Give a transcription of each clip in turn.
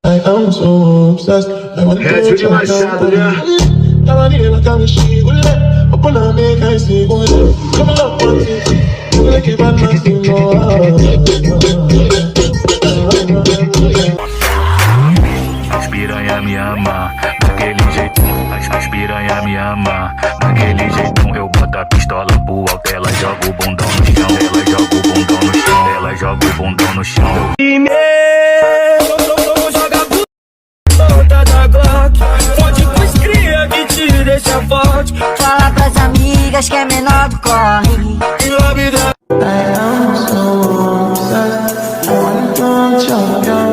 I am so obsessed. I want to touch your body. Never did like I'm she will let. Upon a make I say go there. Come up on it. Like a bad man sing As piranha me ama, daquele jeito. As piranha me ama, daquele jeitão. Eu boto a pistola pro alto, ela joga o bundão no chão. Ela joga o bundão no chão. Ela joga o bundão no chão. E meu, joga ponta da Glock. Pode pros cria que te deixa forte. Fala pras amigas que é menor do corre. E a vida I am so obsessed. I want to touch your body.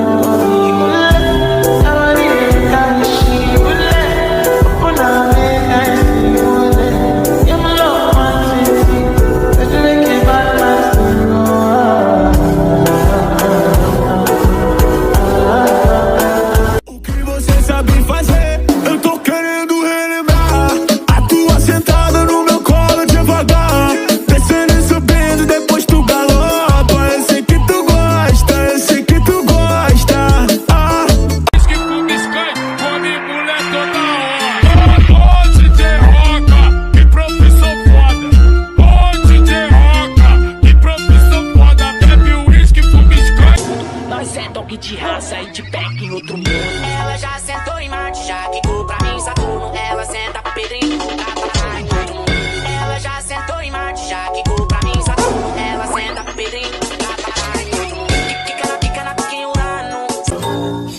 De raça e te pega em outro mundo. Ela já sentou em Marte, já quicou pra mim Saturno. Ela senta Pedrinho, tá em todo mundo. Ela já sentou em Marte, já quicou pra mim Saturno. Ela senta Pedrinho, tá em todo mundo. Fica na pica em Urano.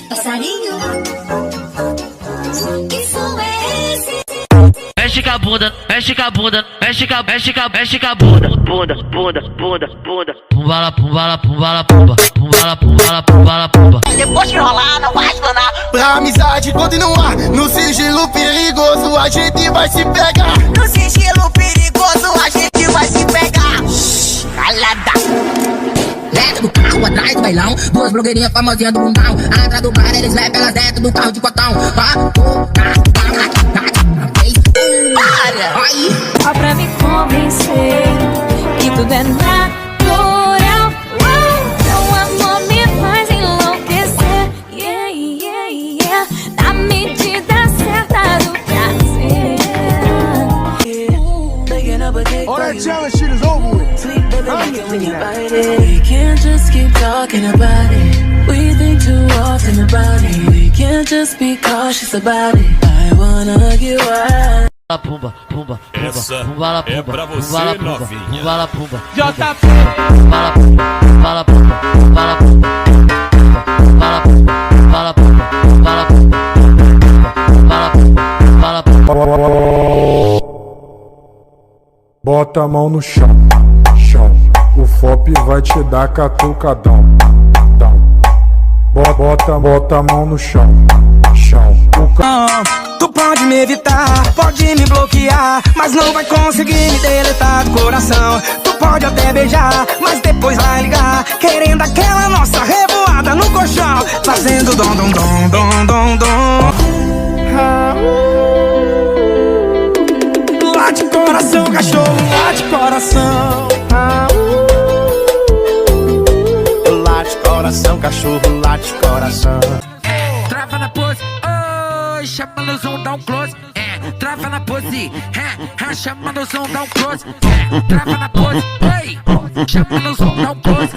Passarinho, que som é esse? Mexe com a bunda, mexe com a bunda, mexe com a bunda. Bunda. Pumbala, pumba. Pumbala, pumba. Depois que rolar, não vai explanar. Pra amizade continuar, no sigilo perigoso a gente vai se pegar. No sigilo perigoso a gente vai se pegar. Calada. Leva do carro, atrás do bailão. Duas blogueirinhas famosinhas do mundão. Atrás do bar, eles levam elas dentro do carro de cotão. Para! Só pra me convencer que tudo é natural. Seu amor me faz enlouquecer. Yeah. Na medida certa do prazer. All that challenge shit is over with. We can't just keep talking about it. We think too often about it. We can't just be cautious about it. I wanna get wild. Pumba. Essa Pumbala, é pra você, novinha. Pumbala, pumba. JP. Pumbala, pumba. Bota a mão no chão. O FOP vai te dar catucadão. Bota a mão no chão. Tu pode me evitar, pode me bloquear, mas não vai conseguir me deletar do coração. Tu pode até beijar, mas depois vai ligar, querendo aquela nossa revoada no colchão, fazendo dom. Late coração, cachorro, late coração. Late coração, cachorro, late coração. Trava na pose, oi, chama no zoom, dá um close. Trava na pose, chama no zoom, dá um close. Trava na pose, oi, chama no zoom, dá um close.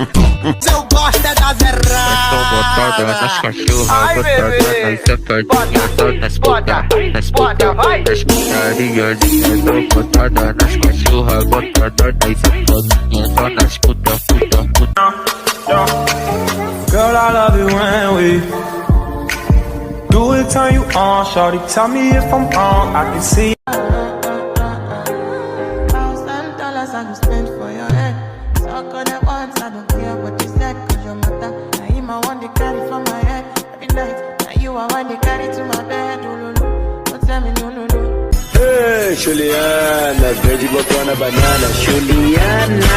Eu gosto é das erradas. Tô botada nas cachorras, botada nas safadinhas, nas putas, nas putarias. Tô botada nas cachorras, botada nas safadinhas, nas putas. Girl, I love it when we do it, turn you on. Shorty, tell me if I'm wrong, I can see. $1,000 I can spend for your head. Suck on that once, I don't care what you said. Cause your mother, now you my one they carry from my head. Every night, now you are one they carry to my bed. Don't tell me no. Hey, Juliana, verde botona banana. Juliana,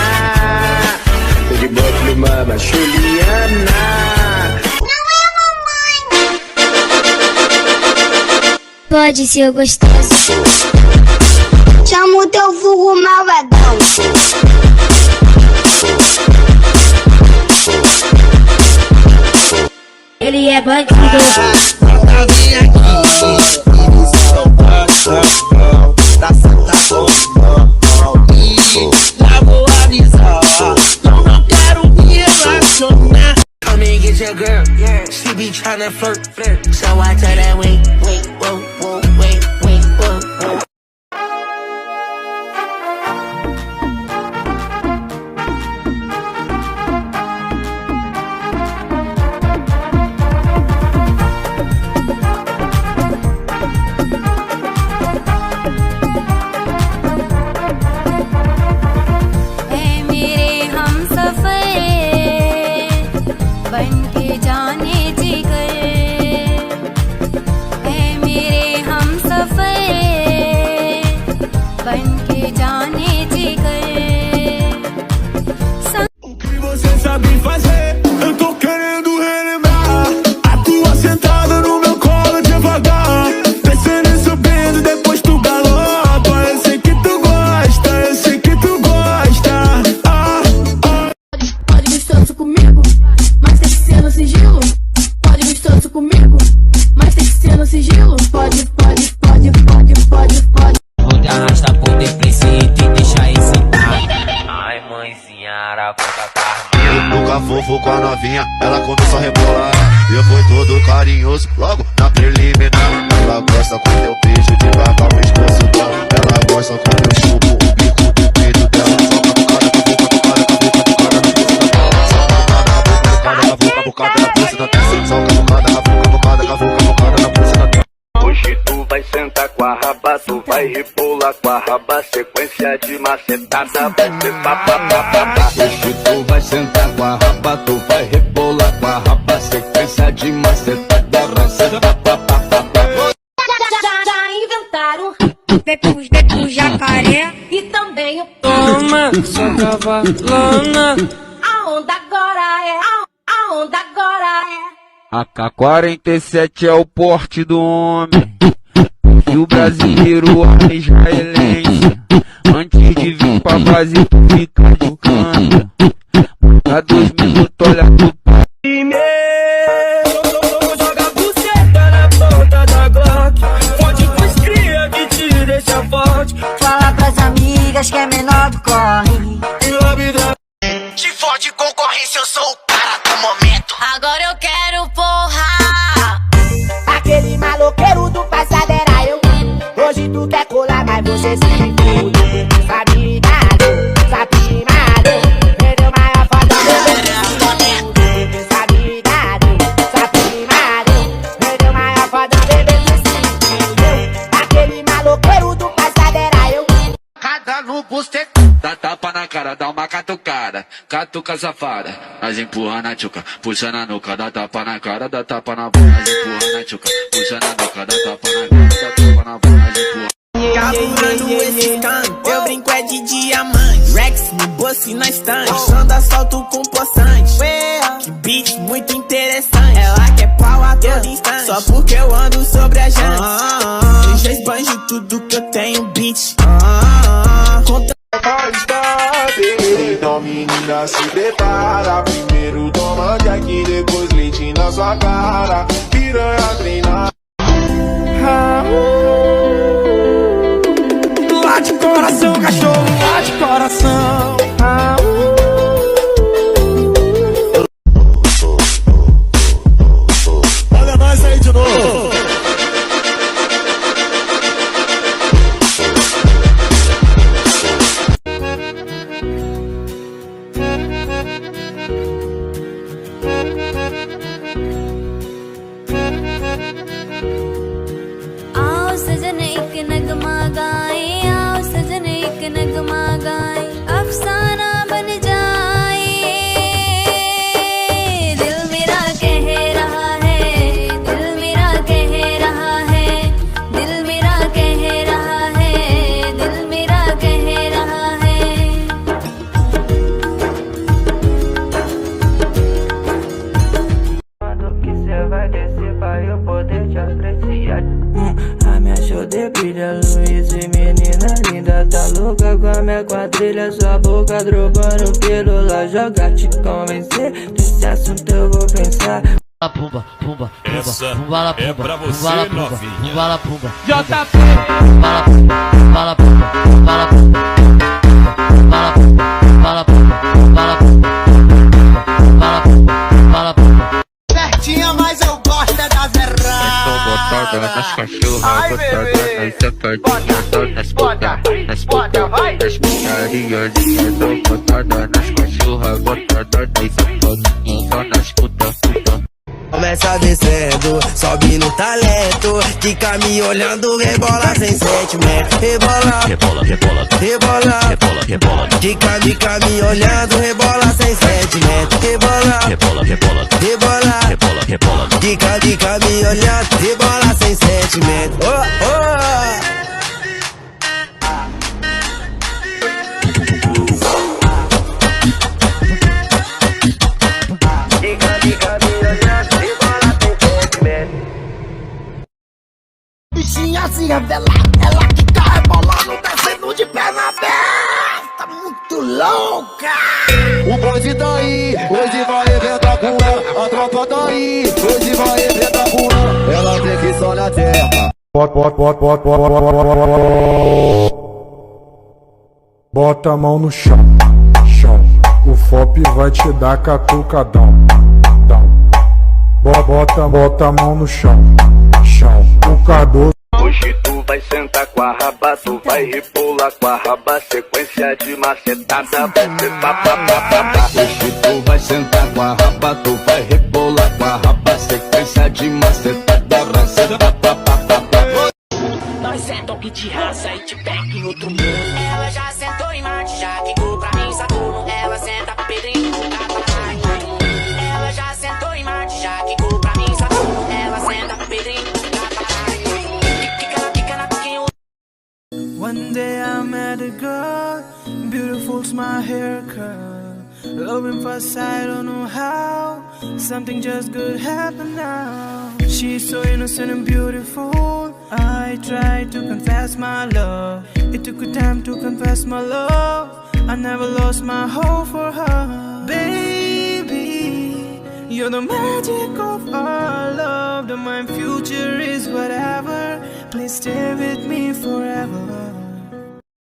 verde botona mama. Juliana. Pode ser gostoso. Chama o teu vulgo malvadão. ele é bandido. Novinha aqui, pra sentar com e já vou avisar, não quero me relacionar. Come and get your girl, she be tryna flirt, so I tell that wait, whoa, wait, whoa. O que você sabe fazer? Eu tô querendo relembrar. A tua sentada no meu colo devagar, descendo e subindo, depois tu galopa. Eu sei que tu gosta, eu sei que tu gosta. Pode gostoso comigo, mas tem que ser no sigilo. Pode gostoso comigo, mas tem que ser no sigilo. Pode. Vou te arrastar por depressa e te deixar excitar. Ai, mãezinha, arapuca carne. Nunca fofo com a novinha, ela começou a rebolar. Eu fui todo carinhoso, logo na preliminar. Ela gosta com teu beijo devagar o pescoço dela. Ela gosta com teu chupo, o bico do peito dela. Soca a bocada na bolsa da testa. Soca a bocada na bolsa da testa. Hoje tu vai sentar com a raba, tu vai rebolar com a raba, sequência de macetada vai ser papapá. Hoje tu vai sentar com a raba, tu vai rebolar com a raba, sequência de macetada vai ser papapá. Já inventaram vem pro jacaré e também o Toma, sua cavalona. a onda agora é AK-47 é o porte do homem, e o brasileiro é israelense. Antes de vir pra base tu fica de canto. Dá 2 minutos, olha pro pai. Joga a buceta na ponta da Glock. Pode pros cria que te deixa forte. Fala pras amigas que é menor do corre. E o vida Se for de concorrência, eu sou o cara do momento. Agora eu quero porra. Aquele maloqueiro do passado era eu. Hoje tu quer colar, mas você se fude. Sabigado, perdeu maior foda, bebê. Sabigado, perdeu maior foda, bebê. Aquele maloqueiro do passado era eu. Cada no busteco. Dá tapa na cara, dá uma catucada, catuca safada. Nós empurra na tchuca, puxa na nuca, dá tapa na cara, dá tapa na boca. Nós empurra na tchuca, puxa na nuca, dá tapa na cara, dá tapa na boca. Nós empurra. Capurando esse canto, eu brinco é de diamante. Rex no bolso e na estante, achando assalto com poçante. Que beat muito interessante, ela quer pau a todo instante, só porque eu ando sobre a jante. Eu já esbanjo tudo que eu tenho, bitch. Então menina se prepara. Primeiro toma Jack, depois leite na sua cara. Piranha treinar. Lá de coração, cachorro, lá de coração. Olha nós aí de novo. आओ सजन एक नगमा गाए, आओ सजन एक नगमा गाए, अफसाना बन जाए। दिल मेरा कह रहा है, दिल मेरा कह रहा है, दिल मेरा कह रहा है, दिल मेरा कह रहा है। Quando que cê vai descer pra eu poder te apreciar? A minha shoulder brilha, luz e menina linda. Tá louca com a minha quadrilha, sua boca drogando pelo lá. Jogar te convencer, desse assunto eu vou pensar. Pumba, pumba, Essa pumba, la é pumba, pra você, pumba, la pumba, novinha. pumba, la pumba, JP. pumba, la pumba, pumba, la pumba, pumba, la pumba, pumba, la pumba, pumba, la pumba, pumba, la pumba, pumba, la pumba, pumba, la pumba. Certinha, mas eu gosto é das erradas. Botada nas cachorras, Ai, botada bebê. nas safadinhas, nas puta, nas putarias, botada nas cachorras, botada nas safadinhas, só nas puta. Começa descendo, sobe no talento. Fica me olhando, rebola sem sentimento. Rebola, Rebola, rebola, rebola. rebola, rebola, Fica me olhando, rebola sem sentimento. Rebola, rebola, rebola, rebola. rebola, rebola. Fica me olhando, rebola sem sentimento. Oh, oh. Bichinha se revela, ela que tá rebolando, descendo de perna aberta, muito louca. O bonde tá aí, hoje vai arrebentar com ela. A tropa tá aí, hoje vai arrebentar com ela. Ela tem que só na terra. Bota a mão no chão, chão. O FOP vai te dar catucadão, dão. Bota a mão no chão, chão. O Cardoso. Hoje tu vai sentar com a raba, tu vai rebolar com a raba, sequência de macetada, vai ser papapá. Hoje tu vai sentar com a raba, tu vai rebolar com a raba, sequência de macetada, vai ser papapá. Nós é toque de raça e te pega em outro mundo. Ela já sentou em Marte, já quicou pra mim, Saturno. Ela senta pro Pedrinho, tapa lá em todo mundo. Ela já sentou em Marte, já quicou pra mim, Saturno. Ela senta pro Pedrinho, tapa lá em todo mundo. Fica na piquinha. One day I met a girl, beautiful's my haircut. Loving first sight, I don't know how. Something just good happened now. She's so innocent and beautiful. I tried to confess my love. It took a time to confess my love. I never lost my hope for her. Baby, you're the magic of our love. The my future is whatever. Please stay with me forever.